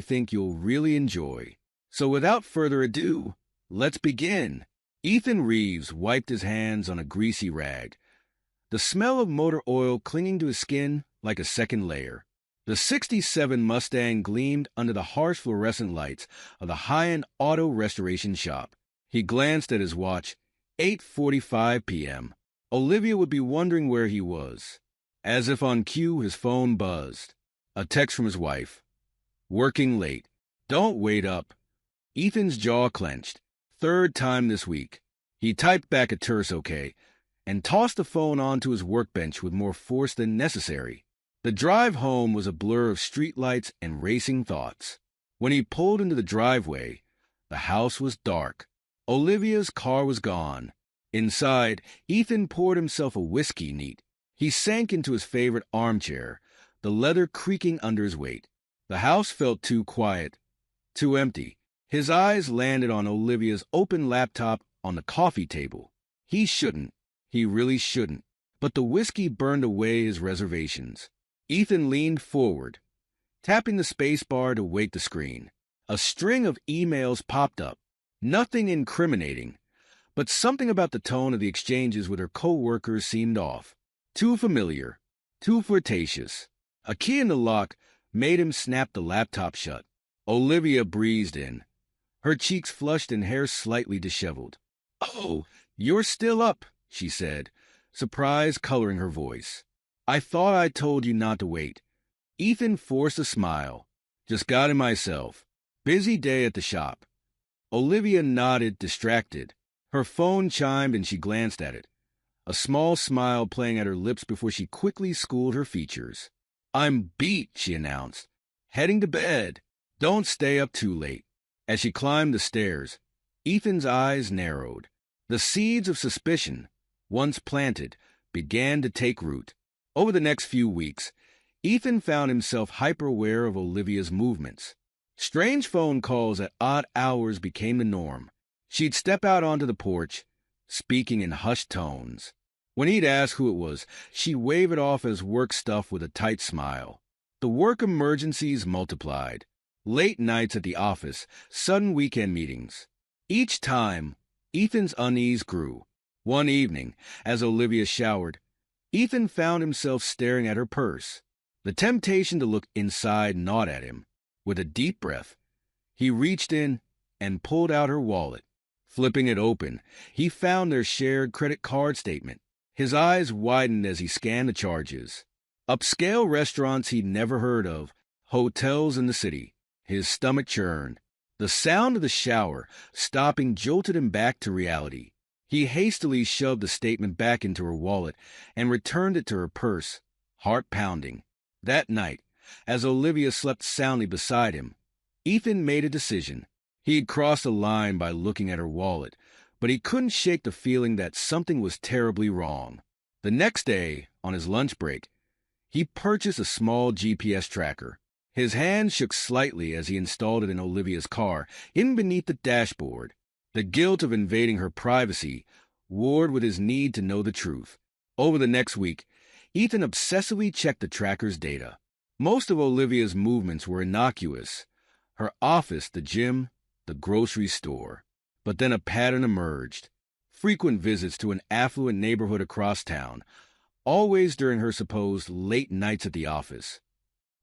think you'll really enjoy. So without further ado, let's begin. Ethan Reeves wiped his hands on a greasy rag, the smell of motor oil clinging to his skin like a second layer. The '67 Mustang gleamed under the harsh fluorescent lights of the high-end auto restoration shop. He glanced at his watch. 8:45 p.m. Olivia would be wondering where he was. As if on cue, his phone buzzed. A text from his wife. Working late. Don't wait up. Ethan's jaw clenched. Third time this week. He typed back a terse okay and tossed the phone onto his workbench with more force than necessary. The drive home was a blur of streetlights and racing thoughts. When he pulled into the driveway, the house was dark. Olivia's car was gone. Inside, Ethan poured himself a whiskey neat. He sank into his favorite armchair, the leather creaking under his weight. The house felt too quiet, too empty. His eyes landed on Olivia's open laptop on the coffee table. He shouldn't. He really shouldn't. But the whiskey burned away his reservations. Ethan leaned forward, tapping the space bar to wake the screen. A string of emails popped up. Nothing incriminating, but something about the tone of the exchanges with her co-workers seemed off. Too familiar, too flirtatious. A key in the lock made him snap the laptop shut. Olivia breezed in, her cheeks flushed and hair slightly disheveled. "Oh, you're still up," she said, surprise coloring her voice. "I thought I told you not to wait." Ethan forced a smile. "Just got in myself. Busy day at the shop." Olivia nodded, distracted. Her phone chimed and she glanced at it, a small smile playing at her lips before she quickly schooled her features. "I'm beat," she announced. "Heading to bed. Don't stay up too late." As she climbed the stairs, Ethan's eyes narrowed. The seeds of suspicion, once planted, began to take root. Over the next few weeks, Ethan found himself hyper-aware of Olivia's movements. Strange phone calls at odd hours became the norm. She'd step out onto the porch, speaking in hushed tones. When he'd ask who it was, she'd wave it off as work stuff with a tight smile. The work emergencies multiplied. Late nights at the office, sudden weekend meetings. Each time, Ethan's unease grew. One evening, as Olivia showered, Ethan found himself staring at her purse. The temptation to look inside gnawed at him. With a deep breath, he reached in and pulled out her wallet. Flipping it open, he found their shared credit card statement. His eyes widened as he scanned the charges. Upscale restaurants he'd never heard of, hotels in the city. His stomach churned. The sound of the shower stopping jolted him back to reality. He hastily shoved the statement back into her wallet and returned it to her purse, heart pounding. That night, as Olivia slept soundly beside him, Ethan made a decision. He'd crossed a line by looking at her wallet, but he couldn't shake the feeling that something was terribly wrong. The next day, on his lunch break, he purchased a small GPS tracker. His hand shook slightly as he installed it in Olivia's car, hidden beneath the dashboard. The guilt of invading her privacy warred with his need to know the truth. Over the next week, Ethan obsessively checked the tracker's data. Most of Olivia's movements were innocuous. Her office, the gym, the grocery store. But then a pattern emerged. Frequent visits to an affluent neighborhood across town, always during her supposed late nights at the office.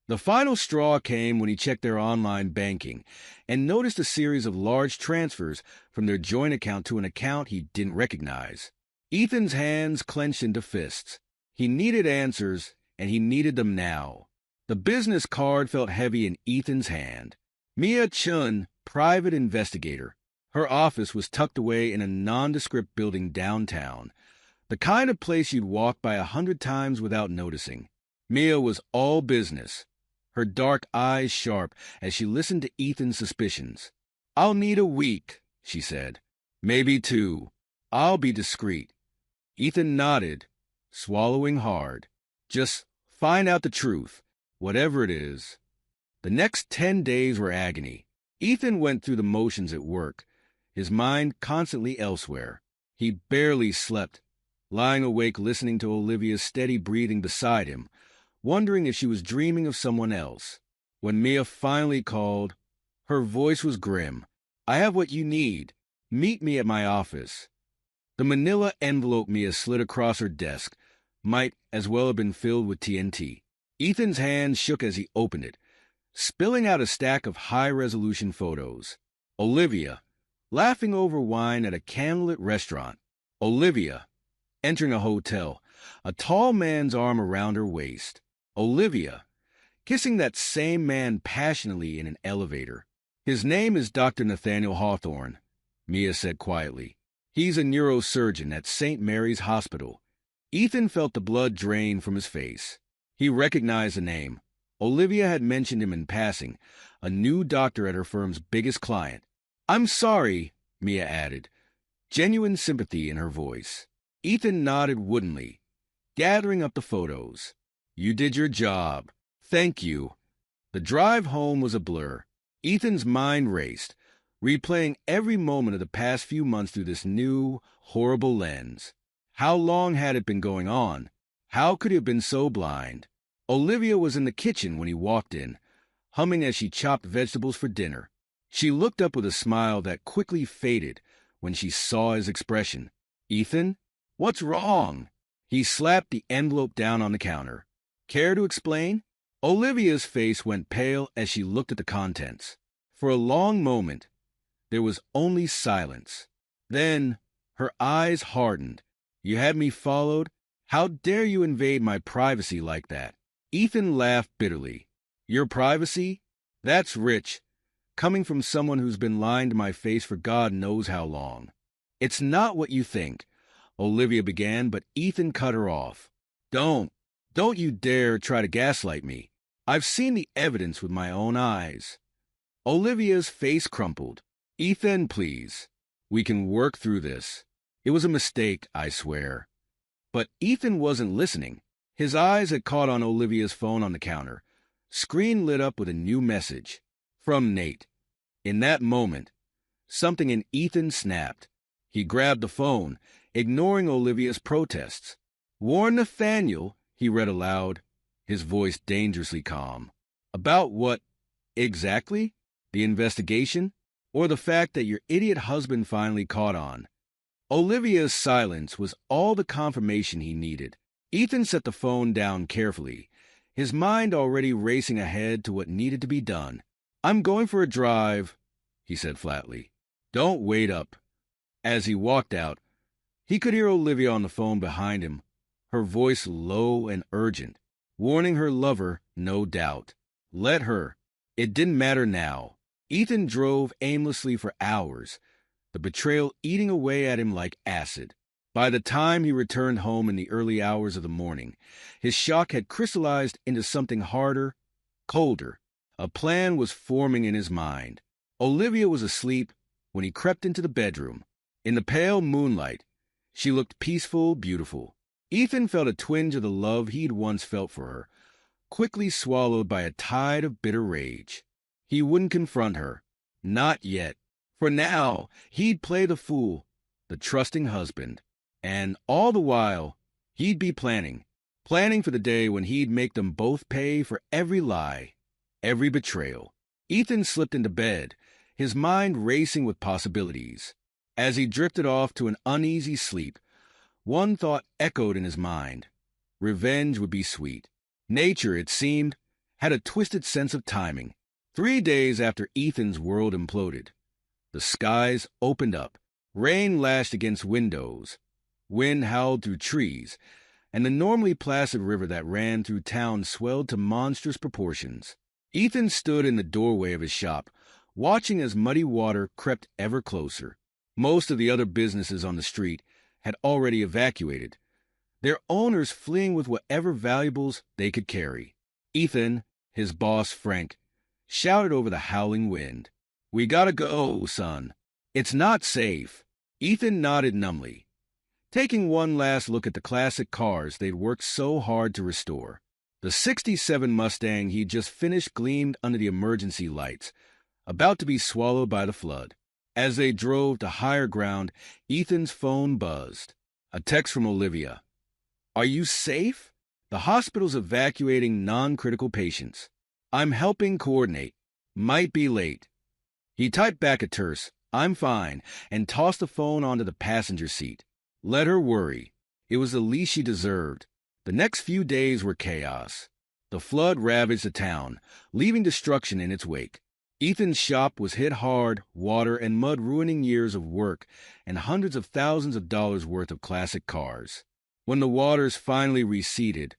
The final straw came when he checked their online banking and noticed a series of large transfers from their joint account to an account he didn't recognize. Ethan's hands clenched into fists. He needed answers, and he needed them now. The business card felt heavy in Ethan's hand. Mia Chun, private investigator. Her office was tucked away in a nondescript building downtown, the kind of place you'd walk by 100 times without noticing. Mia was all business, her dark eyes sharp as she listened to Ethan's suspicions. "I'll need a week," she said. "Maybe 2. I'll be discreet." Ethan nodded, swallowing hard. "Just find out the truth, whatever it is." The next 10 days were agony. Ethan went through the motions at work, his mind constantly elsewhere. He barely slept, lying awake listening to Olivia's steady breathing beside him, wondering if she was dreaming of someone else. When Mia finally called, her voice was grim. "I have what you need. Meet me at my office." The manila envelope Mia slid across her desk might as well have been filled with TNT. Ethan's hand shook as he opened it, spilling out a stack of high-resolution photos. Olivia, laughing over wine at a candlelit restaurant. Olivia, entering a hotel, a tall man's arm around her waist. Olivia, kissing that same man passionately in an elevator. "His name is Dr. Nathaniel Hawthorne," Mia said quietly. "He's a neurosurgeon at St. Mary's Hospital." Ethan felt the blood drain from his face. He recognized the name. Olivia had mentioned him in passing, a new doctor at her firm's biggest client. "I'm sorry," Mia added, genuine sympathy in her voice. Ethan nodded woodenly, gathering up the photos. "You did your job. Thank you." The drive home was a blur. Ethan's mind raced, replaying every moment of the past few months through this new, horrible lens. How long had it been going on? How could he have been so blind? Olivia was in the kitchen when he walked in, humming as she chopped vegetables for dinner. She looked up with a smile that quickly faded when she saw his expression. "Ethan, what's wrong?" He slapped the envelope down on the counter. "Care to explain?" Olivia's face went pale as she looked at the contents. For a long moment, there was only silence. Then her eyes hardened. "You had me followed? How dare you invade my privacy like that?" Ethan laughed bitterly. "Your privacy? That's rich, coming from someone who's been lying to my face for God knows how long." "It's not what you think," Olivia began, but Ethan cut her off. Don't you dare try to gaslight me. I've seen the evidence with my own eyes." Olivia's face crumpled. "Ethan, please. We can work through this. It was a mistake, I swear." But Ethan wasn't listening. His eyes had caught on Olivia's phone on the counter. Screen lit up with a new message. From Nate. In that moment, something in Ethan snapped. He grabbed the phone, ignoring Olivia's protests. "Warn Nathaniel," he read aloud, his voice dangerously calm. "About what exactly? The investigation? Or the fact that your idiot husband finally caught on?" Olivia's silence was all the confirmation he needed. Ethan set the phone down carefully, his mind already racing ahead to what needed to be done. "I'm going for a drive," he said flatly. "Don't wait up." As he walked out, he could hear Olivia on the phone behind him, her voice low and urgent, warning her lover, no doubt. Let her. It didn't matter now. Ethan drove aimlessly for hours, the betrayal eating away at him like acid. By the time he returned home in the early hours of the morning, his shock had crystallized into something harder, colder. A plan was forming in his mind. Olivia was asleep when he crept into the bedroom. In the pale moonlight, she looked peaceful, beautiful. Ethan felt a twinge of the love he'd once felt for her, quickly swallowed by a tide of bitter rage. He wouldn't confront her. Not yet. For now, he'd play the fool, the trusting husband. And all the while, he'd be planning for the day when he'd make them both pay for every lie, every betrayal. Ethan slipped into bed, his mind racing with possibilities. As he drifted off to an uneasy sleep, one thought echoed in his mind. Revenge would be sweet. Nature, it seemed, had a twisted sense of timing. 3 days after Ethan's world imploded, the skies opened up. Rain lashed against windows. Wind howled through trees, and the normally placid river that ran through town swelled to monstrous proportions. Ethan stood in the doorway of his shop, watching as muddy water crept ever closer. Most of the other businesses on the street had already evacuated, their owners fleeing with whatever valuables they could carry. Ethan, his boss Frank, shouted over the howling wind, "We gotta go, son. It's not safe." Ethan nodded numbly, taking one last look at the classic cars they'd worked so hard to restore. The '67 Mustang he'd just finished gleamed under the emergency lights, about to be swallowed by the flood. As they drove to higher ground, Ethan's phone buzzed. A text from Olivia. "Are you safe? The hospital's evacuating non-critical patients." I'm helping coordinate. Might be late. He typed back a terse, I'm fine, and tossed the phone onto the passenger seat. Let her worry. It was the least she deserved. The next few days were chaos. The flood ravaged the town, leaving destruction in its wake. Ethan's shop was hit hard, water and mud ruining years of work and hundreds of thousands of dollars worth of classic cars. When the waters finally receded,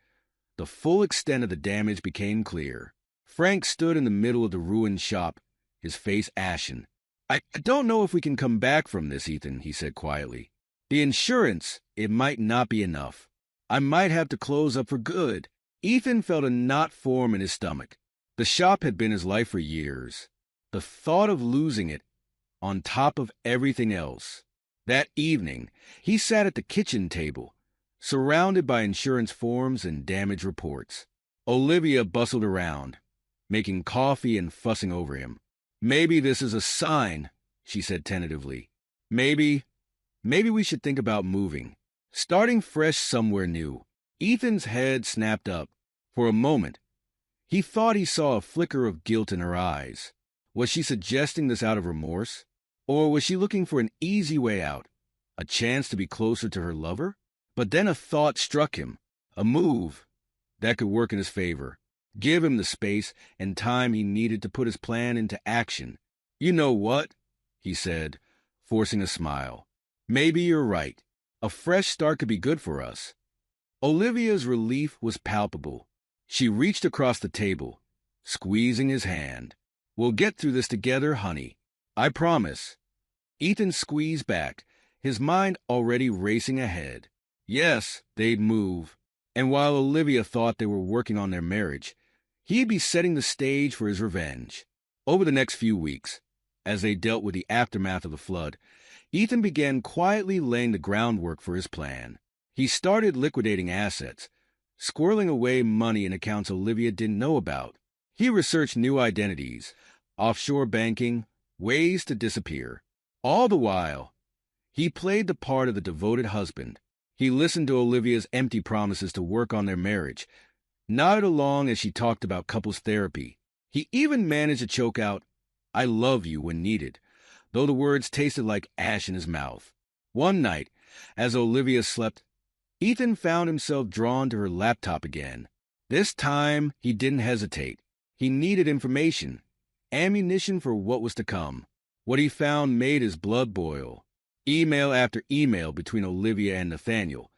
the full extent of the damage became clear. Frank stood in the middle of the ruined shop, his face ashen. I don't know if we can come back from this, Ethan, he said quietly. The insurance, it might not be enough. I might have to close up for good. Ethan felt a knot form in his stomach. The shop had been his life for years. The thought of losing it, on top of everything else. That evening, he sat at the kitchen table, surrounded by insurance forms and damage reports. Olivia bustled around, making coffee and fussing over him. Maybe this is a sign, she said tentatively. Maybe we should think about moving. Starting fresh somewhere new. Ethan's head snapped up. For a moment, he thought he saw a flicker of guilt in her eyes. Was she suggesting this out of remorse? Or was she looking for an easy way out? A chance to be closer to her lover? But then a thought struck him. A move that could work in his favor. Give him the space and time he needed to put his plan into action. You know what? He said, forcing a smile. Maybe you're right. A fresh start could be good for us. Olivia's relief was palpable. She reached across the table, squeezing his hand. We'll get through this together, honey. I promise. Ethan squeezed back, his mind already racing ahead. Yes, they'd move. And while Olivia thought they were working on their marriage, he'd be setting the stage for his revenge. Over the next few weeks, as they dealt with the aftermath of the flood, Ethan began quietly laying the groundwork for his plan. He started liquidating assets, squirreling away money in accounts Olivia didn't know about. He researched new identities, offshore banking, ways to disappear. All the while, he played the part of the devoted husband. He listened to Olivia's empty promises to work on their marriage, nodded along as she talked about couples therapy. He even managed to choke out, I love you when needed, though the words tasted like ash in his mouth. One night, as Olivia slept, Ethan found himself drawn to her laptop again. This time, he didn't hesitate. He needed information, ammunition for what was to come. What he found made his blood boil. Email after email between Olivia and Nathaniel,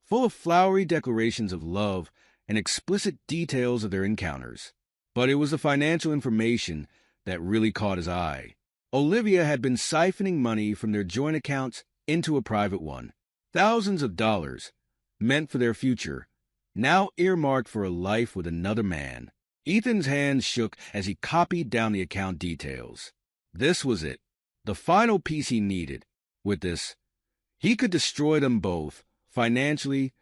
full of flowery declarations of love and explicit details of their encounters. But it was the financial information that really caught his eye. Olivia had been siphoning money from their joint accounts into a private one. Thousands of dollars, meant for their future, now earmarked for a life with another man. Ethan's hands shook as he copied down the account details. This was it, the final piece he needed. With this, he could destroy them both, financially,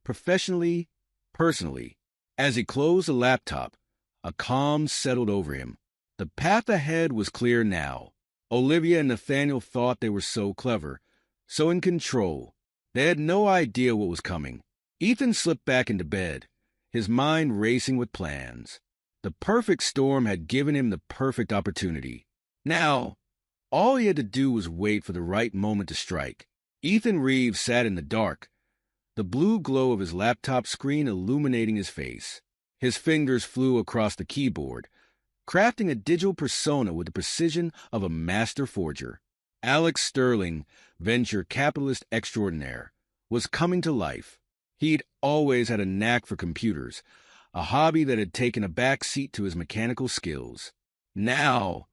professionally, personally. As he closed the laptop, a calm settled over him. The path ahead was clear now. Olivia and Nathaniel thought they were so clever, so in control. They had no idea what was coming. Ethan slipped back into bed, his mind racing with plans. The perfect storm had given him the perfect opportunity. Now, all he had to do was wait for the right moment to strike. Ethan Reeves sat in the dark, the blue glow of his laptop screen illuminating his face. His fingers flew across the keyboard, crafting a digital persona with the precision of a master forger. Alex Sterling, venture capitalist extraordinaire, was coming to life. He'd always had a knack for computers, a hobby that had taken a back seat to his mechanical skills. Now,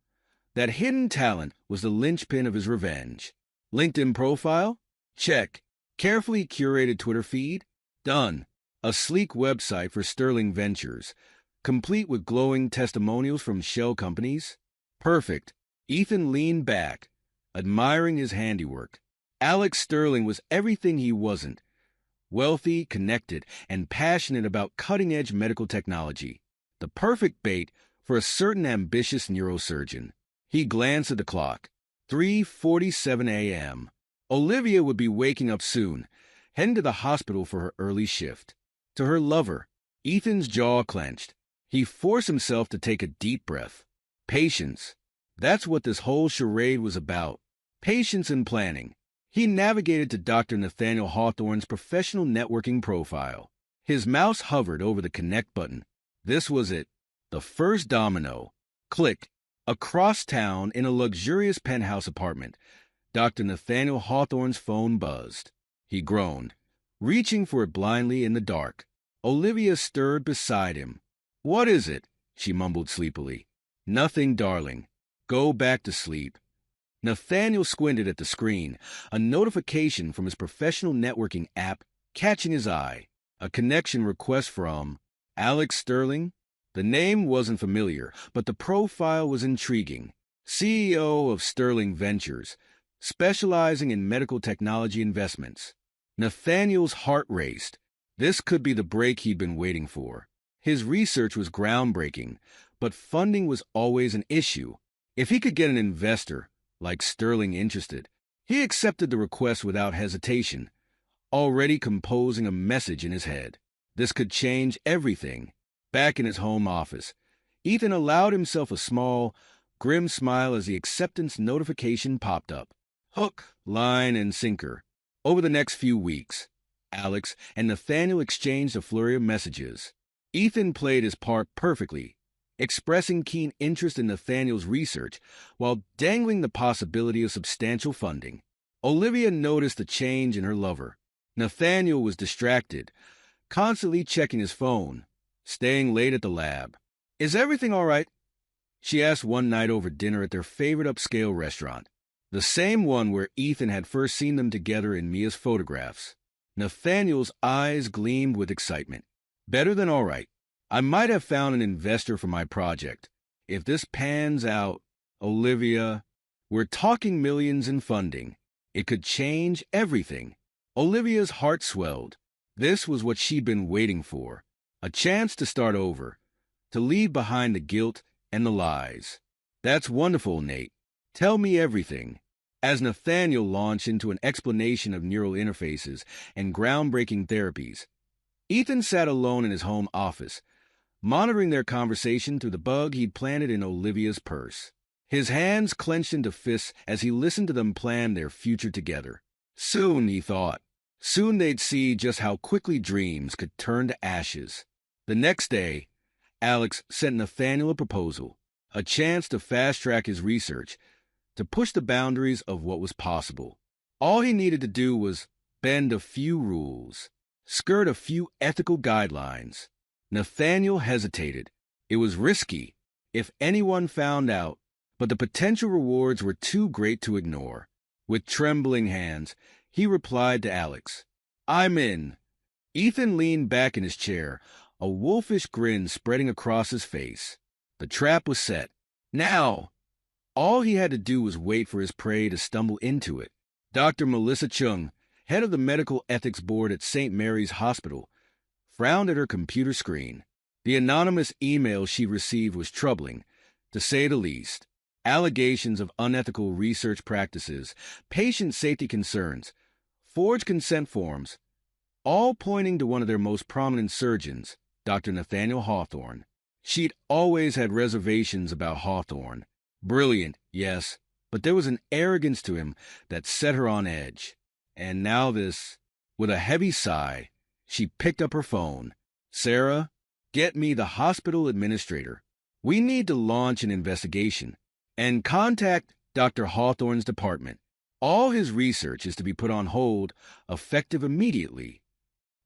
that hidden talent was the linchpin of his revenge. LinkedIn profile? Check. Carefully curated Twitter feed? Done. A sleek website for Sterling Ventures, complete with glowing testimonials from shell companies? Perfect. Ethan leaned back, admiring his handiwork. Alex Sterling was everything he wasn't. Wealthy, connected, and passionate about cutting-edge medical technology. The perfect bait for a certain ambitious neurosurgeon. He glanced at the clock. 3:47 a.m. Olivia would be waking up soon, heading to the hospital for her early shift. To her lover, Ethan's jaw clenched. He forced himself to take a deep breath. Patience. That's what this whole charade was about. Patience and planning. He navigated to Dr. Nathaniel Hawthorne's professional networking profile. His mouse hovered over the connect button. This was it. The first domino. Click. Across town in a luxurious penthouse apartment, Dr. Nathaniel Hawthorne's phone buzzed. He groaned, reaching for it blindly in the dark. Olivia stirred beside him. "What is it?" she mumbled sleepily. "Nothing, darling. Go back to sleep." Nathaniel squinted at the screen, a notification from his professional networking app catching his eye. A connection request from Alex Sterling? The name wasn't familiar, but the profile was intriguing. CEO of Sterling Ventures, specializing in medical technology investments. Nathaniel's heart raced. This could be the break he'd been waiting for. His research was groundbreaking, but funding was always an issue. If he could get an investor, like Sterling, interested, he accepted the request without hesitation, already composing a message in his head. This could change everything. Back in his home office, Ethan allowed himself a small, grim smile as the acceptance notification popped up. Hook, line, and sinker. Over the next few weeks, Alex and Nathaniel exchanged a flurry of messages. Ethan played his part perfectly, expressing keen interest in Nathaniel's research while dangling the possibility of substantial funding. Olivia noticed the change in her lover. Nathaniel was distracted, constantly checking his phone, staying late at the lab. "Is everything all right?" she asked one night over dinner at their favorite upscale restaurant, the same one where Ethan had first seen them together in Mia's photographs. Nathaniel's eyes gleamed with excitement. "Better than all right. I might have found an investor for my project. If this pans out, Olivia, we're talking millions in funding. It could change everything." Olivia's heart swelled. This was what she'd been waiting for. A chance to start over, to leave behind the guilt and the lies. "That's wonderful, Nate. Tell me everything." As Nathaniel launched into an explanation of neural interfaces and groundbreaking therapies, Ethan sat alone in his home office, monitoring their conversation through the bug he'd planted in Olivia's purse. His hands clenched into fists as he listened to them plan their future together. Soon, he thought, soon they'd see just how quickly dreams could turn to ashes. The next day, Alex sent Nathaniel a proposal, a chance to fast-track his research, to push the boundaries of what was possible. All he needed to do was bend a few rules, skirt a few ethical guidelines. Nathaniel hesitated. It was risky, if anyone found out, but the potential rewards were too great to ignore. With trembling hands, he replied to Alex, "I'm in." Ethan leaned back in his chair, a wolfish grin spreading across his face. The trap was set. Now, all he had to do was wait for his prey to stumble into it. Dr. Melissa Chung, head of the Medical Ethics Board at St. Mary's Hospital, frowned at her computer screen. The anonymous email she received was troubling, to say the least. Allegations of unethical research practices, patient safety concerns, forged consent forms, all pointing to one of their most prominent surgeons, Dr. Nathaniel Hawthorne. She'd always had reservations about Hawthorne. Brilliant, yes, but there was an arrogance to him that set her on edge. And now this. With a heavy sigh, she picked up her phone. "Sarah, get me the hospital administrator. We need to launch an investigation. And contact Dr. Hawthorne's department. All his research is to be put on hold, effective immediately."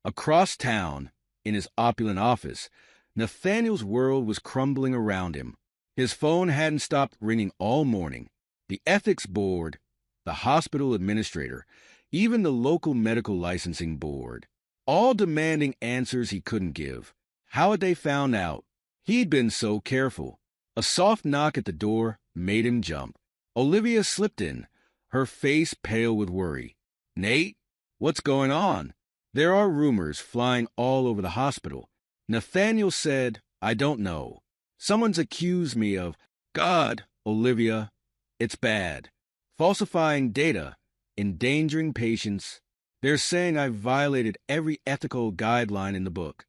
Across town, in his opulent office, Nathaniel's world was crumbling around him. His phone hadn't stopped ringing all morning. The ethics board, the hospital administrator, even the local medical licensing board, all demanding answers he couldn't give. How had they found out? He'd been so careful. A soft knock at the door made him jump. Olivia slipped in, her face pale with worry. "Nate, what's going on?" "There are rumors flying all over the hospital." Nathaniel said, "I don't know. Someone's accused me of—" "God, Olivia, it's bad. Falsifying data, endangering patients. They're saying I've violated every ethical guideline in the book."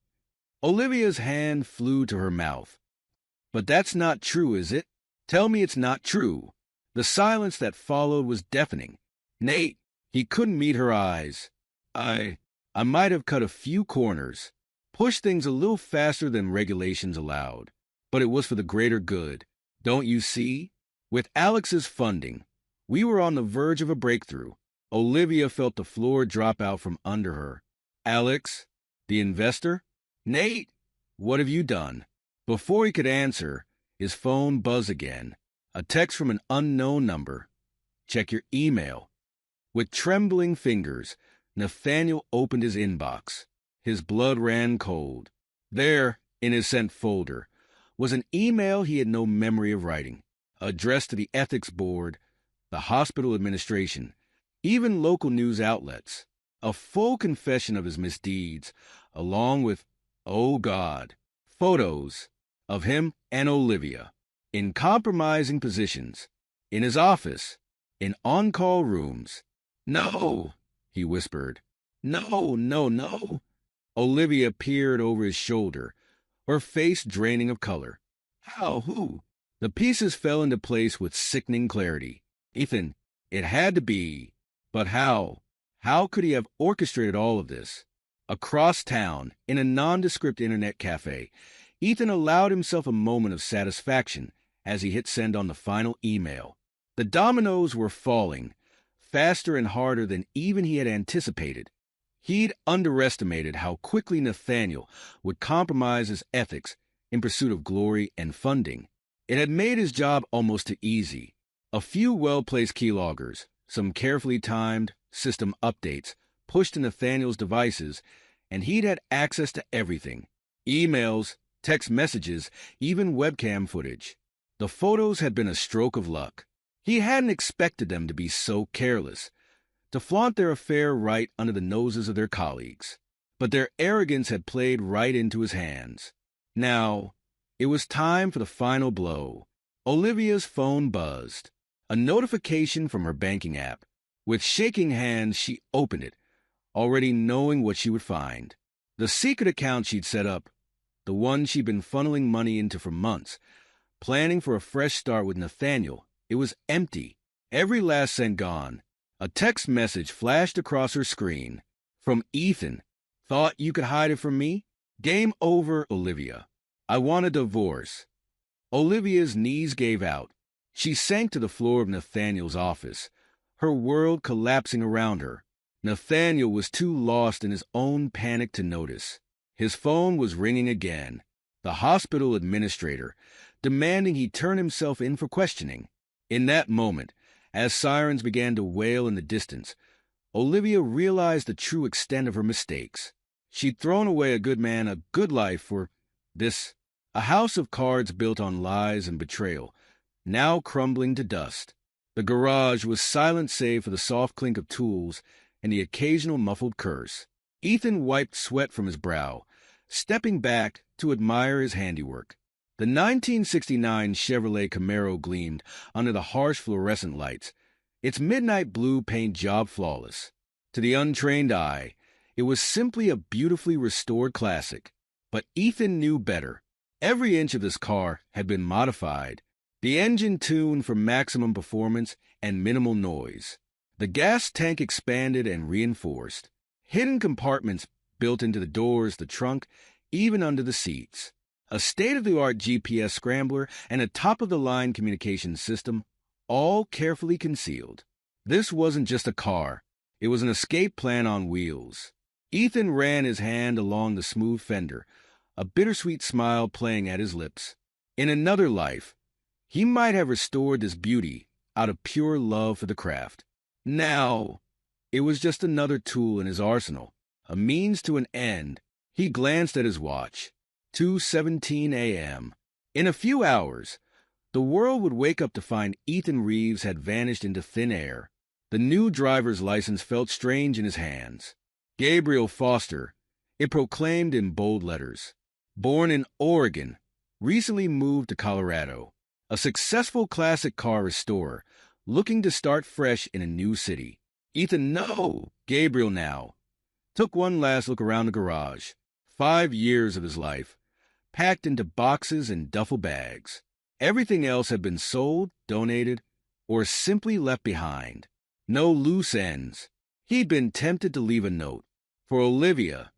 Olivia's hand flew to her mouth. But that's not true, is it? Tell me it's not true. The silence that followed was deafening. Nate, he couldn't meet her eyes. I might have cut a few corners, pushed things a little faster than regulations allowed, but it was for the greater good. Don't you see? With Alex's funding, we were on the verge of a breakthrough. Olivia felt the floor drop out from under her. Alex? The investor? Nate, what have you done? Before he could answer, his phone buzzed again. A text from an unknown number. Check your email. With trembling fingers, Nathaniel opened his inbox. His blood ran cold. There, in his sent folder, was an email he had no memory of writing, addressed to the ethics board, the hospital administration, even local news outlets. A full confession of his misdeeds, along with, oh God, photos of him and Olivia in compromising positions, in his office, in on-call rooms. No, he whispered. No, no, no. Olivia peered over his shoulder, her face draining of color. How? Who? The pieces fell into place with sickening clarity. Ethan, it had to be. But how? How could he have orchestrated all of this? Across town, in a nondescript internet cafe, Ethan allowed himself a moment of satisfaction as he hit send on the final email. The dominoes were falling, faster and harder than even he had anticipated. He'd underestimated how quickly Nathaniel would compromise his ethics in pursuit of glory and funding. It had made his job almost too easy. A few well-placed keyloggers, some carefully timed system updates pushed to Nathaniel's devices, and he'd had access to everything. Emails, text messages, even webcam footage. The photos had been a stroke of luck. He hadn't expected them to be so careless, to flaunt their affair right under the noses of their colleagues. But their arrogance had played right into his hands. Now, it was time for the final blow. Olivia's phone buzzed. A notification from her banking app. With shaking hands, she opened it, already knowing what she would find. The secret account she'd set up, the one she'd been funneling money into for months, planning for a fresh start with Nathaniel, it was empty. Every last cent gone. A text message flashed across her screen. From Ethan. Thought you could hide it from me? Game over, Olivia. I want a divorce. Olivia's knees gave out. She sank to the floor of Nathaniel's office, her world collapsing around her. Nathaniel was too lost in his own panic to notice. His phone was ringing again. The hospital administrator, demanding he turn himself in for questioning. In that moment, as sirens began to wail in the distance, Olivia realized the true extent of her mistakes. She'd thrown away a good man, a good life for this, a house of cards built on lies and betrayal, now crumbling to dust. The garage was silent save for the soft clink of tools and the occasional muffled curse. Ethan wiped sweat from his brow, stepping back to admire his handiwork. The 1969 Chevrolet Camaro gleamed under the harsh fluorescent lights, its midnight blue paint job flawless. To the untrained eye, it was simply a beautifully restored classic. But Ethan knew better. Every inch of this car had been modified, the engine tuned for maximum performance and minimal noise. The gas tank expanded and reinforced. Hidden compartments built into the doors, the trunk, even under the seats. A state-of-the-art GPS scrambler and a top-of-the-line communications system, all carefully concealed. This wasn't just a car. It was an escape plan on wheels. Ethan ran his hand along the smooth fender, a bittersweet smile playing at his lips. In another life, he might have restored this beauty out of pure love for the craft. Now, it was just another tool in his arsenal, a means to an end. He glanced at his watch. 2:17 a.m. In a few hours, the world would wake up to find Ethan Reeves had vanished into thin air. The new driver's license felt strange in his hands. Gabriel Foster, it proclaimed in bold letters. Born in Oregon, recently moved to Colorado. A successful classic car restorer, looking to start fresh in a new city. Ethan, no! Gabriel now took one last look around the garage. 5 years of his life, packed into boxes and duffel bags. Everything else had been sold, donated, or simply left behind. No loose ends. He'd been tempted to leave a note. For Olivia,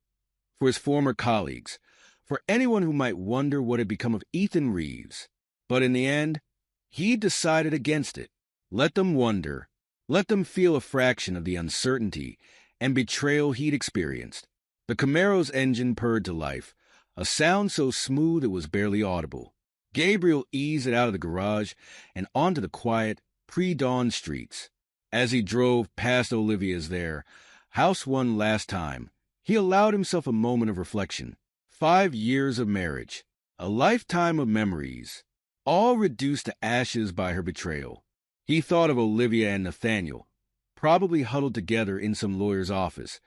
for his former colleagues, for anyone who might wonder what had become of Ethan Reeves. But in the end, he decided against it. Let them wonder. Let them feel a fraction of the uncertainty and betrayal he'd experienced. The Camaro's engine purred to life, a sound so smooth it was barely audible. Gabriel eased it out of the garage and onto the quiet, pre-dawn streets. As he drove past Olivia's house one last time, he allowed himself a moment of reflection. 5 years of marriage, a lifetime of memories, all reduced to ashes by her betrayal. He thought of Olivia and Nathaniel, probably huddled together in some lawyer's office,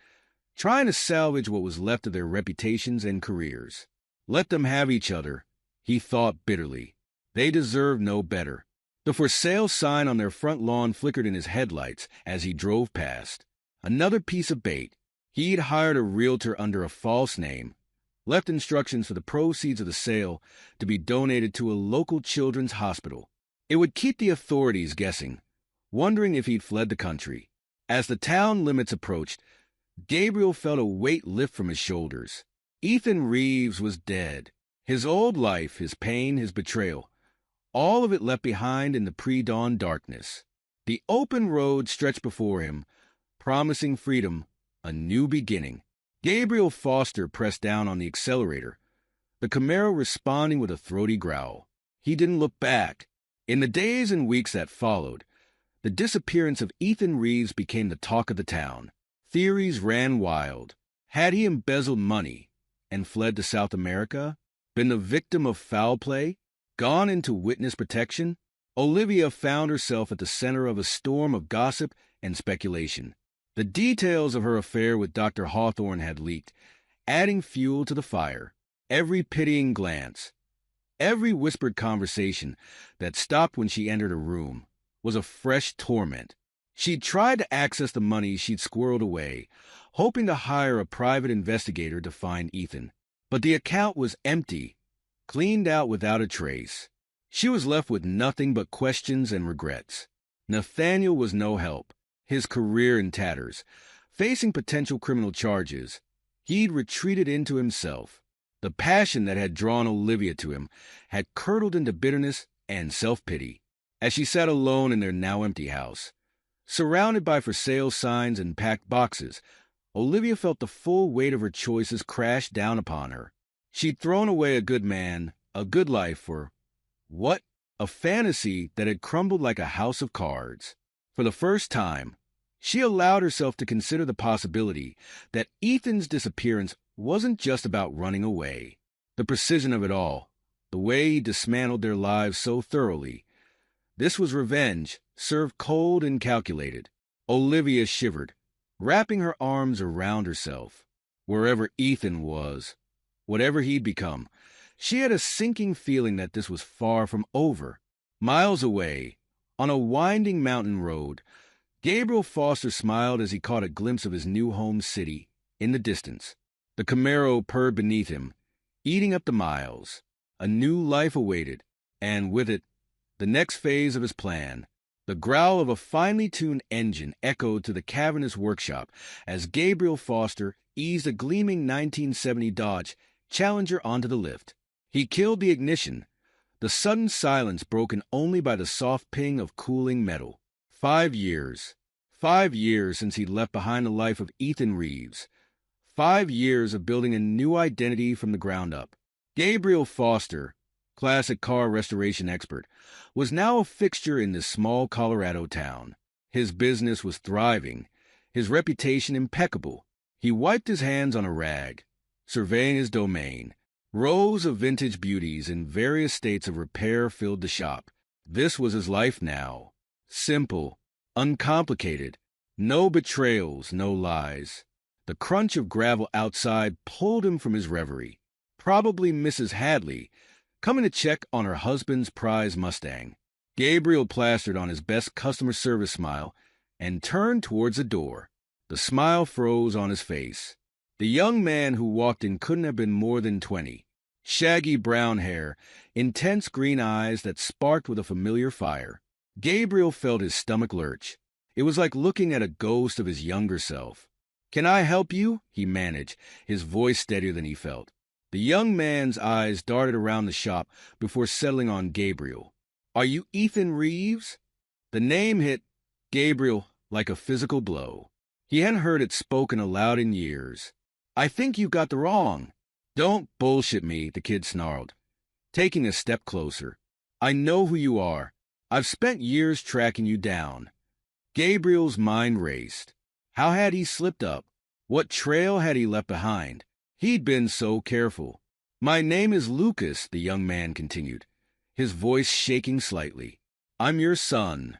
trying to salvage what was left of their reputations and careers. Let them have each other, he thought bitterly. They deserved no better. The for sale sign on their front lawn flickered in his headlights as he drove past. Another piece of bait. He'd hired a realtor under a false name, left instructions for the proceeds of the sale to be donated to a local children's hospital. It would keep the authorities guessing, wondering if he'd fled the country. As the town limits approached, Gabriel felt a weight lift from his shoulders. Ethan Reeves was dead. His old life, his pain, his betrayal, all of it left behind in the pre-dawn darkness. The open road stretched before him, promising freedom, a new beginning. Gabriel Foster pressed down on the accelerator, the Camaro responding with a throaty growl. He didn't look back. In the days and weeks that followed, the disappearance of Ethan Reeves became the talk of the town. Theories ran wild. Had he embezzled money and fled to South America? Been the victim of foul play? Gone into witness protection? Olivia found herself at the center of a storm of gossip and speculation. The details of her affair with Dr. Hawthorne had leaked, adding fuel to the fire. Every pitying glance, every whispered conversation that stopped when she entered a room was a fresh torment. She'd tried to access the money she'd squirreled away, hoping to hire a private investigator to find Ethan. But the account was empty, cleaned out without a trace. She was left with nothing but questions and regrets. Nathaniel was no help, his career in tatters. Facing potential criminal charges, he'd retreated into himself. The passion that had drawn Olivia to him had curdled into bitterness and self-pity. As she sat alone in their now empty house, surrounded by for sale signs and packed boxes, Olivia felt the full weight of her choices crash down upon her. She'd thrown away a good man, a good life for, what? A fantasy that had crumbled like a house of cards. For the first time, she allowed herself to consider the possibility that Ethan's disappearance wasn't just about running away. The precision of it all, the way he dismantled their lives so thoroughly. This was revenge, served cold and calculated. Olivia shivered, wrapping her arms around herself. Wherever Ethan was, whatever he'd become, she had a sinking feeling that this was far from over. Miles away, on a winding mountain road, Gabriel Foster smiled as he caught a glimpse of his new home city in the distance. The Camaro purred beneath him, eating up the miles. A new life awaited, and with it, the next phase of his plan. The growl of a finely tuned engine echoed to the cavernous workshop as Gabriel Foster eased a gleaming 1970 Dodge Challenger onto the lift. He killed the ignition, the sudden silence broken only by the soft ping of cooling metal. 5 years. 5 years since he'd left behind the life of Ethan Reeves. 5 years of building a new identity from the ground up. Gabriel Foster, classic car restoration expert, was now a fixture in this small Colorado town. His business was thriving, his reputation impeccable. He wiped his hands on a rag, surveying his domain. Rows of vintage beauties in various states of repair filled the shop. This was his life now. Simple, uncomplicated, no betrayals, no lies. The crunch of gravel outside pulled him from his reverie. Probably Mrs. Hadley, coming to check on her husband's prize Mustang. Gabriel plastered on his best customer service smile and turned towards the door. The smile froze on his face. The young man who walked in couldn't have been more than 20. Shaggy brown hair, intense green eyes that sparked with a familiar fire. Gabriel felt his stomach lurch. It was like looking at a ghost of his younger self. "Can I help you?" he managed, his voice steadier than he felt. The young man's eyes darted around the shop before settling on Gabriel. "Are you Ethan Reeves?" The name hit Gabriel like a physical blow. He hadn't heard it spoken aloud in years. "I think you got the wrong." "Don't bullshit me," the kid snarled, taking a step closer. "I know who you are. I've spent years tracking you down." Gabriel's mind raced. How had he slipped up? What trail had he left behind? He'd been so careful. "My name is Lucas," the young man continued, his voice shaking slightly. "I'm your son."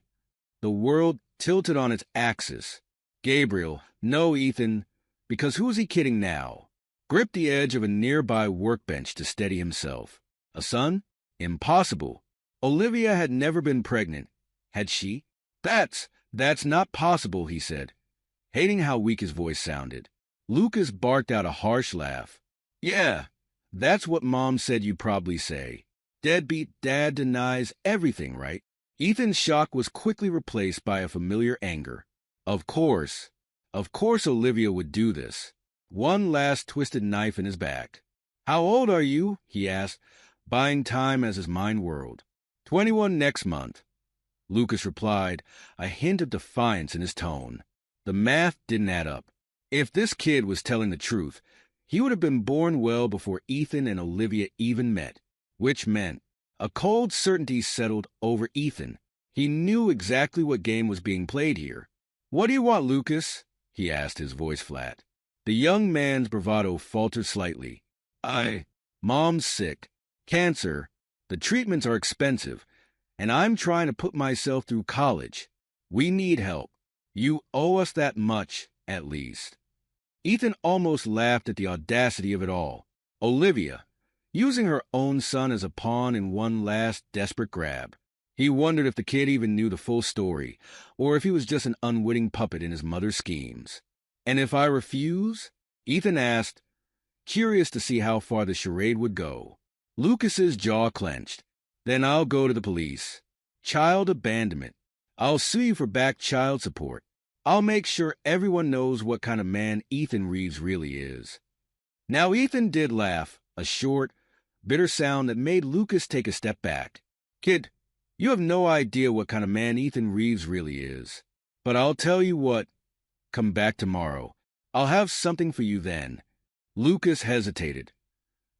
The world tilted on its axis. Gabriel, no, Ethan, because who was he kidding now? Gripped the edge of a nearby workbench to steady himself. A son? Impossible. Olivia had never been pregnant. Had she? That's not possible, he said, hating how weak his voice sounded. Lucas barked out a harsh laugh. "Yeah, that's what Mom said you'd probably say. Deadbeat dad denies everything, right?" Ethan's shock was quickly replaced by a familiar anger. Of course Olivia would do this. One last twisted knife in his back. "How old are you?" he asked, buying time as his mind whirled. 21 next month, Lucas replied, a hint of defiance in his tone. The math didn't add up. If this kid was telling the truth, he would have been born well before Ethan and Olivia even met, which meant a cold certainty settled over Ethan. He knew exactly what game was being played here. "What do you want, Lucas?" he asked, his voice flat. The young man's bravado faltered slightly. Mom's sick. Cancer. The treatments are expensive, and I'm trying to put myself through college. We need help. You owe us that much, at least." Ethan almost laughed at the audacity of it all. Olivia, using her own son as a pawn in one last desperate grab. He wondered if the kid even knew the full story, or if he was just an unwitting puppet in his mother's schemes. "And if I refuse?" Ethan asked, curious to see how far the charade would go. Lucas's jaw clenched. "Then I'll go to the police. Child abandonment. I'll sue you for back child support. I'll make sure everyone knows what kind of man Ethan Reeves really is." Now Ethan did laugh, a short, bitter sound that made Lucas take a step back. "Kid, you have no idea what kind of man Ethan Reeves really is. But I'll tell you what, come back tomorrow. I'll have something for you then." Lucas hesitated,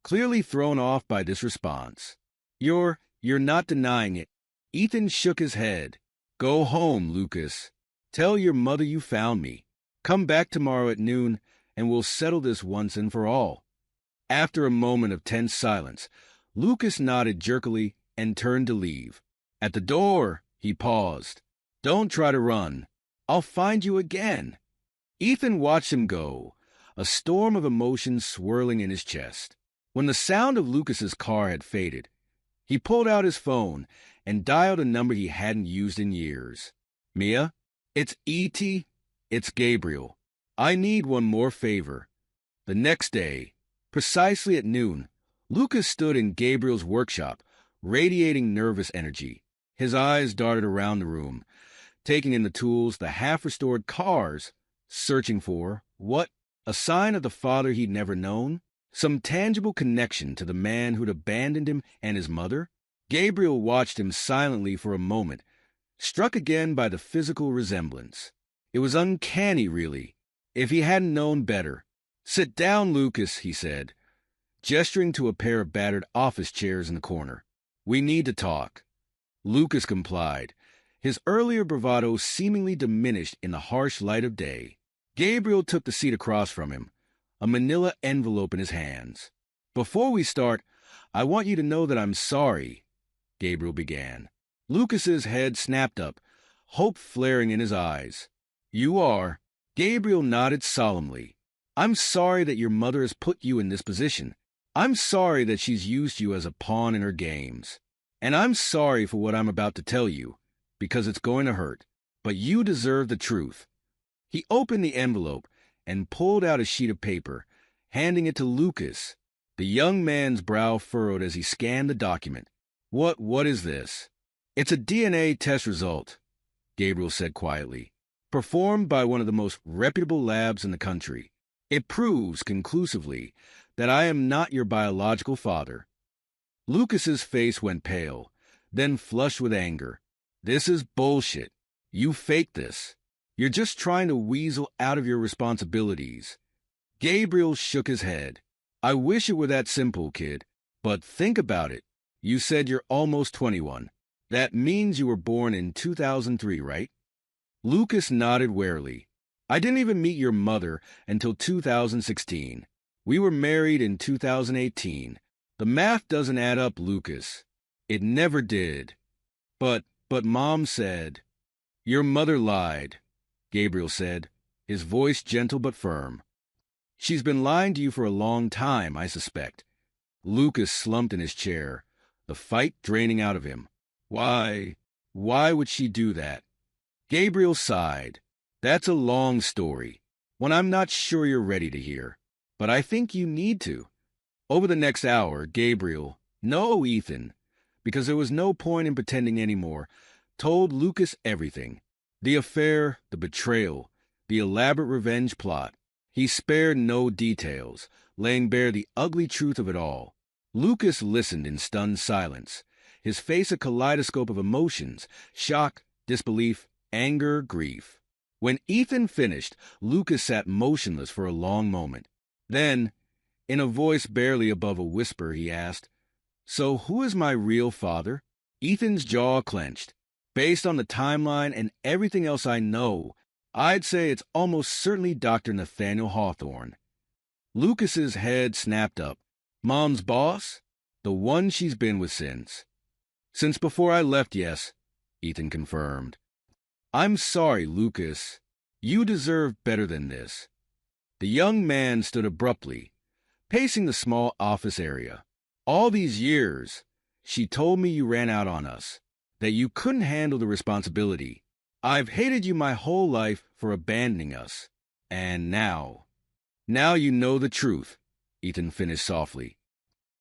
clearly thrown off by this response. You're not denying it." Ethan shook his head. "Go home, Lucas. Tell your mother you found me. Come back tomorrow at noon, and we'll settle this once and for all." After a moment of tense silence, Lucas nodded jerkily and turned to leave. At the door, he paused. "Don't try to run. I'll find you again." Ethan watched him go, a storm of emotions swirling in his chest. When the sound of Lucas's car had faded, he pulled out his phone and dialed a number he hadn't used in years. "Mia? It's E.T. It's Gabriel. I need one more favor." The next day, precisely at noon, Lucas stood in Gabriel's workshop, radiating nervous energy. His eyes darted around the room, taking in the tools, the half-restored cars, searching for, what? A sign of the father he'd never known? Some tangible connection to the man who'd abandoned him and his mother? Gabriel watched him silently for a moment, struck again by the physical resemblance. It was uncanny, really, if he hadn't known better. "Sit down, Lucas," he said, gesturing to a pair of battered office chairs in the corner. "We need to talk." Lucas complied, his earlier bravado seemingly diminished in the harsh light of day. Gabriel took the seat across from him, a manila envelope in his hands. "Before we start, I want you to know that I'm sorry," Gabriel began. Lucas's head snapped up, hope flaring in his eyes. "You are?" Gabriel nodded solemnly. "I'm sorry that your mother has put you in this position. I'm sorry that she's used you as a pawn in her games. And I'm sorry for what I'm about to tell you, because it's going to hurt. But you deserve the truth." He opened the envelope and pulled out a sheet of paper, handing it to Lucas. The young man's brow furrowed as he scanned the document. What is this? It's a DNA test result, Gabriel said quietly, performed by one of the most reputable labs in the country. It proves conclusively that I am not your biological father. Lucas's face went pale, then flushed with anger. This is bullshit. You faked this. You're just trying to weasel out of your responsibilities. Gabriel shook his head. I wish it were that simple, kid. But think about it. You said you're almost 21. That means you were born in 2003, right? Lucas nodded warily. I didn't even meet your mother until 2016. We were married in 2018. The math doesn't add up, Lucas. It never did. But Mom said... Your mother lied, Gabriel said, his voice gentle but firm. She's been lying to you for a long time, I suspect. Lucas slumped in his chair, the fight draining out of him. Why would she do that? Gabriel sighed. That's a long story, one I'm not sure you're ready to hear. But I think you need to. Over the next hour, Gabriel, no Ethan, because there was no point in pretending anymore, told Lucas everything. The affair, the betrayal, the elaborate revenge plot. He spared no details, laying bare the ugly truth of it all. Lucas listened in stunned silence, his face a kaleidoscope of emotions: shock, disbelief, anger, grief. When Ethan finished, Lucas sat motionless for a long moment. Then, in a voice barely above a whisper, he asked, So who is my real father? Ethan's jaw clenched. Based on the timeline and everything else I know, I'd say it's almost certainly Dr. Nathaniel Hawthorne. Lucas's head snapped up. Mom's boss? The one she's been with since. Since before I left, yes, Ethan confirmed. I'm sorry, Lucas. You deserve better than this. The young man stood abruptly, pacing the small office area. All these years, she told me you ran out on us, that you couldn't handle the responsibility. I've hated you my whole life for abandoning us. And now you know the truth, Ethan finished softly.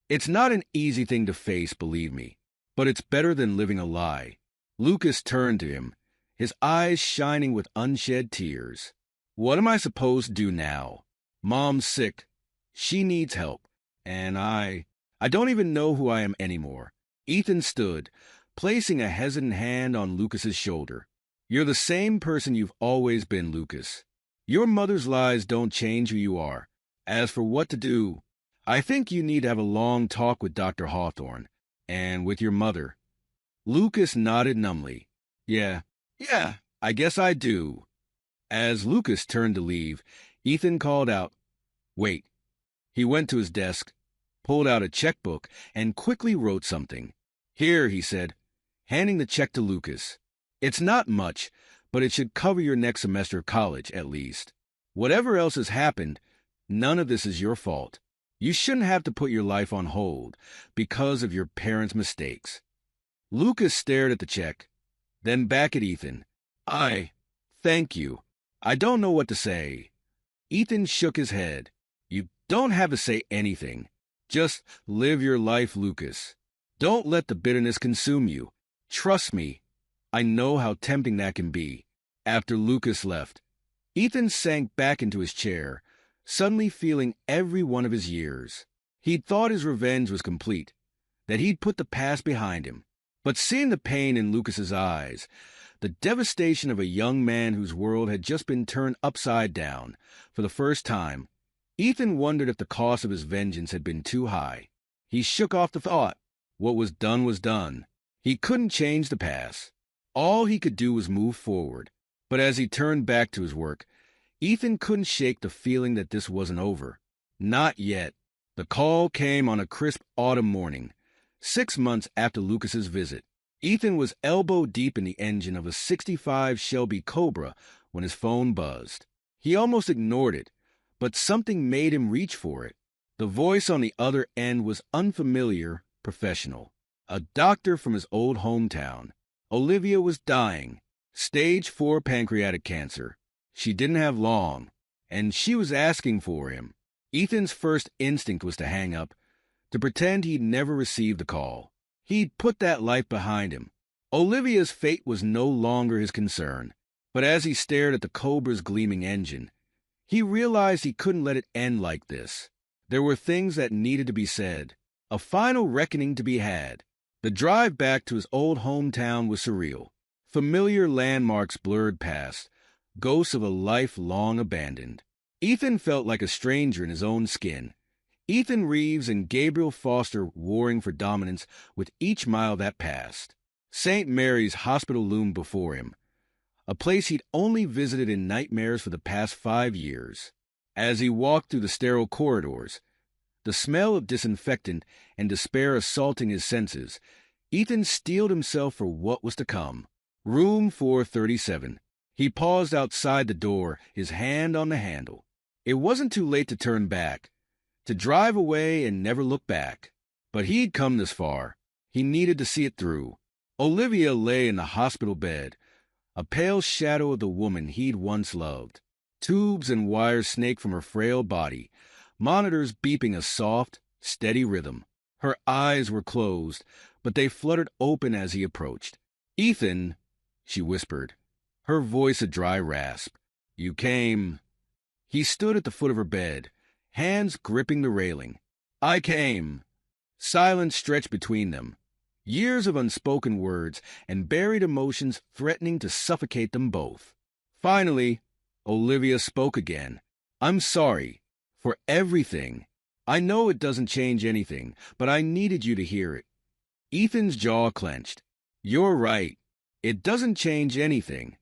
It's not an easy thing to face, believe me, but it's better than living a lie. Lucas turned to him, his eyes shining with unshed tears. What am I supposed to do now? Mom's sick. She needs help. And I don't even know who I am anymore. Ethan stood, placing a hesitant hand on Lucas's shoulder. You're the same person you've always been, Lucas. Your mother's lies don't change who you are. As for what to do, I think you need to have a long talk with Dr. Hawthorne, and with your mother. Lucas nodded numbly. Yeah, I guess I do. As Lucas turned to leave, Ethan called out, Wait. He went to his desk, pulled out a checkbook, and quickly wrote something. Here, he said, handing the check to Lucas. It's not much, but it should cover your next semester of college, at least. Whatever else has happened, none of this is your fault. You shouldn't have to put your life on hold because of your parents' mistakes. Lucas stared at the check, then back at Ethan. Thank you. I don't know what to say. Ethan shook his head. You don't have to say anything. Just live your life, Lucas. Don't let the bitterness consume you. Trust me, I know how tempting that can be. After Lucas left, Ethan sank back into his chair, suddenly feeling every one of his years. He'd thought his revenge was complete, that he'd put the past behind him. But seeing the pain in Lucas's eyes, the devastation of a young man whose world had just been turned upside down for the first time, Ethan wondered if the cost of his vengeance had been too high. He shook off the thought. What was done was done. He couldn't change the past. All he could do was move forward. But as he turned back to his work, Ethan couldn't shake the feeling that this wasn't over. Not yet. The call came on a crisp autumn morning, 6 months after Lucas's visit. Ethan was elbow-deep in the engine of a '65 Shelby Cobra when his phone buzzed. He almost ignored it, but something made him reach for it. The voice on the other end was unfamiliar, professional. A doctor from his old hometown. Olivia was dying. Stage 4 pancreatic cancer. She didn't have long, and she was asking for him. Ethan's first instinct was to hang up, to pretend he'd never received the call. He'd put that life behind him. Olivia's fate was no longer his concern. But as he stared at the Cobra's gleaming engine, he realized he couldn't let it end like this. There were things that needed to be said, a final reckoning to be had. The drive back to his old hometown was surreal. Familiar landmarks blurred past, ghosts of a life long abandoned. Ethan felt like a stranger in his own skin. Ethan Reeves and Gabriel Foster warring for dominance with each mile that passed. St. Mary's Hospital loomed before him, a place he'd only visited in nightmares for the past 5 years. As he walked through the sterile corridors, the smell of disinfectant and despair assaulting his senses, Ethan steeled himself for what was to come. Room 437. He paused outside the door, his hand on the handle. It wasn't too late to turn back, to drive away and never look back. But he'd come this far. He needed to see it through. Olivia lay in the hospital bed, a pale shadow of the woman he'd once loved. Tubes and wires snaked from her frail body, monitors beeping a soft, steady rhythm. Her eyes were closed, but they fluttered open as he approached. "Ethan," she whispered, her voice a dry rasp. "You came." He stood at the foot of her bed, hands gripping the railing. "I came." Silence stretched between them. Years of unspoken words and buried emotions threatening to suffocate them both. Finally, Olivia spoke again. "I'm sorry. For everything. I know it doesn't change anything, but I needed you to hear it." Ethan's jaw clenched. "You're right. It doesn't change anything."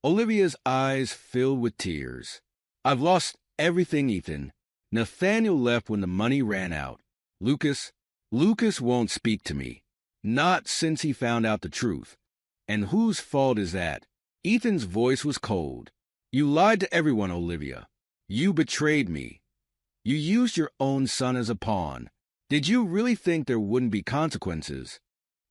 Olivia's eyes filled with tears. "I've lost everything, Ethan. Nathaniel left when the money ran out. Lucas won't speak to me. Not since he found out the truth. And whose fault is that?" Ethan's voice was cold. "You lied to everyone, Olivia. You betrayed me. You used your own son as a pawn. Did you really think there wouldn't be consequences?"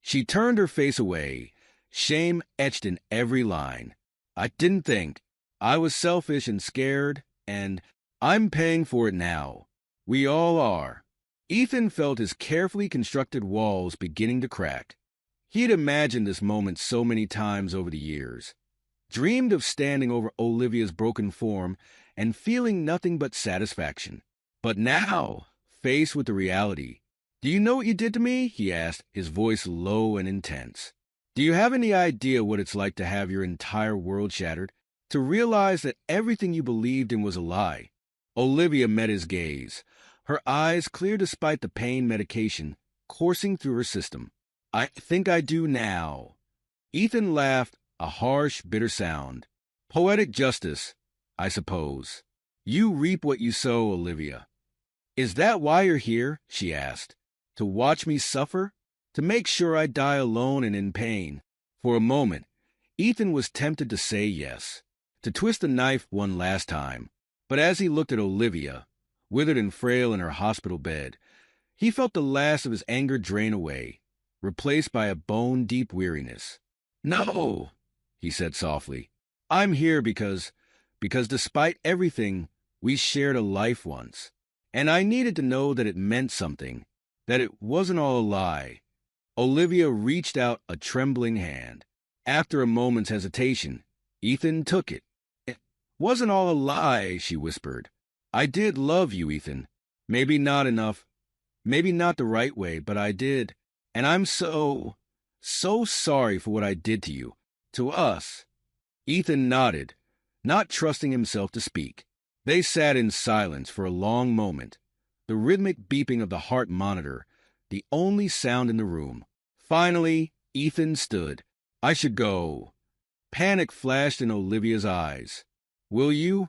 She turned her face away, shame etched in every line. "I didn't think. I was selfish and scared, and I'm paying for it now. We all are." Ethan felt his carefully constructed walls beginning to crack. He had imagined this moment so many times over the years, dreamed of standing over Olivia's broken form and feeling nothing but satisfaction. But now, faced with the reality, "Do you know what you did to me?" he asked, his voice low and intense. "Do you have any idea what it's like to have your entire world shattered? To realize that everything you believed in was a lie?" Olivia met his gaze, her eyes clear despite the pain medication coursing through her system. "I think I do now." Ethan laughed, a harsh, bitter sound. "Poetic justice, I suppose. You reap what you sow, Olivia." "Is that why you're here?" she asked. "To watch me suffer? To make sure I die alone and in pain?" For a moment, Ethan was tempted to say yes, to twist the knife one last time. But as he looked at Olivia, withered and frail in her hospital bed, he felt the last of his anger drain away, replaced by a bone-deep weariness. "No," he said softly. "I'm here because despite everything, we shared a life once. And I needed to know that it meant something, that it wasn't all a lie." Olivia reached out a trembling hand. After a moment's hesitation, Ethan took it. "It wasn't all a lie," she whispered. "I did love you, Ethan. Maybe not enough, maybe not the right way, but I did. And I'm so sorry for what I did to you, to us." Ethan nodded, not trusting himself to speak. They sat in silence for a long moment, the rhythmic beeping of the heart monitor the only sound in the room. Finally, Ethan stood. "I should go." Panic flashed in Olivia's eyes. Will you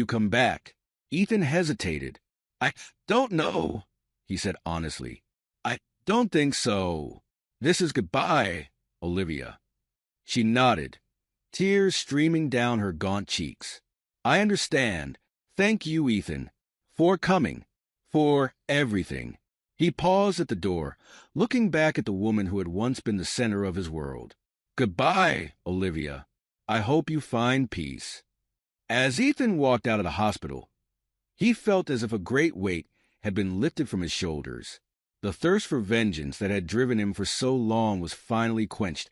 come back?" Ethan hesitated. "I don't know," he said honestly. "I don't think so. This is goodbye, Olivia." She nodded, tears streaming down her gaunt cheeks. "I understand. Thank you, Ethan, for coming, for everything." He paused at the door, looking back at the woman who had once been the center of his world. "Goodbye, Olivia. I hope you find peace." As Ethan walked out of the hospital, He felt as if a great weight had been lifted from his shoulders. The thirst for vengeance that had driven him for so long was finally quenched,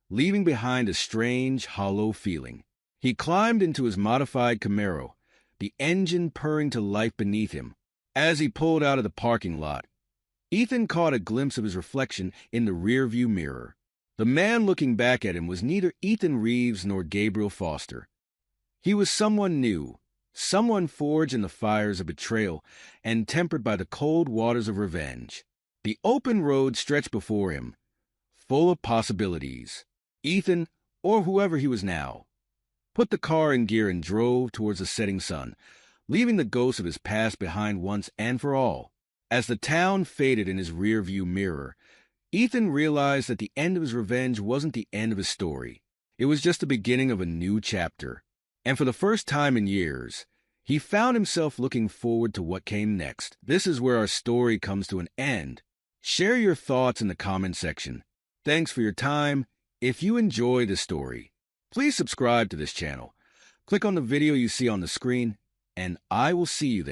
leaving behind a strange, hollow feeling. He climbed into his modified Camaro, the engine purring to life beneath him. As he pulled out of the parking lot, Ethan caught a glimpse of his reflection in the rearview mirror. The man looking back at him was neither Ethan Reeves nor Gabriel Foster. He was someone new, someone forged in the fires of betrayal and tempered by the cold waters of revenge. The open road stretched before him, full of possibilities. Ethan, or whoever he was now, put the car in gear and drove towards the setting sun, leaving the ghost of his past behind once and for all. As the town faded in his rearview mirror, Ethan realized that the end of his revenge wasn't the end of his story. It was just the beginning of a new chapter. And for the first time in years, he found himself looking forward to what came next. This is where our story comes to an end. Share your thoughts in the comment section. Thanks for your time. If you enjoy the story, please subscribe to this channel. Click on the video you see on the screen, and I will see you there.